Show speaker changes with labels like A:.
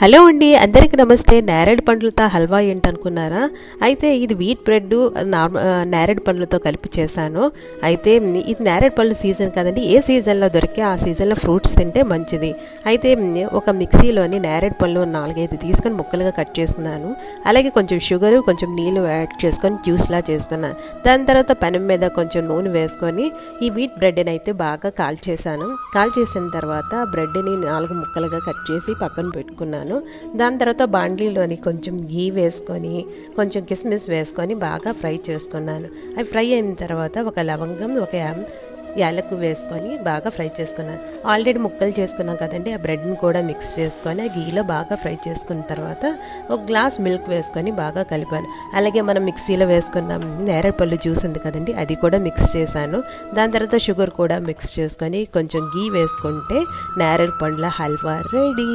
A: Hello అండి, అందరికీ నమస్తే. నేరేడు పండ్లతో హల్వా ఏంటనుకున్నారా? అయితే ఇది వీట్ బ్రెడ్ నేరేడు పండ్లతో కలిపి చేశాను. అయితే ఇది నేరేడు పళ్ళు సీజన్ కదండి, ఏ సీజన్లో దొరికే ఆ సీజన్లో ఫ్రూట్స్ తింటే మంచిది. అయితే ఒక మిక్సీలోని నేరేడు పళ్ళు 4-5 తీసుకొని ముక్కలుగా కట్ చేసుకున్నాను. అలాగే కొంచెం షుగరు, కొంచెం నీళ్ళు యాడ్ చేసుకొని జ్యూస్లా చేసుకున్నాను. దాని తర్వాత పెనం మీద కొంచెం నూనె వేసుకొని ఈ వీట్ బ్రెడ్ని అయితే బాగా కాల్చేసాను. కాల్చేసిన తర్వాత బ్రెడ్ని 4 ముక్కలుగా కట్ చేసి పక్కన పెట్టుకున్నాను. దాని తర్వాత బాండ్లీలోని కొంచెం గీ వేసుకొని కొంచెం కిస్మిస్ వేసుకొని బాగా ఫ్రై చేసుకున్నాను. అవి ఫ్రై అయిన తర్వాత ఒక లవంగం, ఒక యాలకు వేసుకొని బాగా ఫ్రై చేసుకున్నాను. ఆల్రెడీ ముక్కలు చేసుకున్నాం కదండి, ఆ బ్రెడ్ని కూడా మిక్స్ చేసుకొని ఆ గీలో బాగా ఫ్రై చేసుకున్న తర్వాత ఒక గ్లాస్ మిల్క్ వేసుకొని బాగా కలిపాను. అలాగే మనం మిక్సీలో వేసుకున్నాం నేరేడు పళ్ళు జ్యూస్ ఉంది కదండి, అది కూడా మిక్స్ చేశాను. దాని తర్వాత షుగర్ కూడా మిక్స్ చేసుకొని కొంచెం గీ వేసుకుంటే నేరేడు పండ్ల హల్వా రెడీ.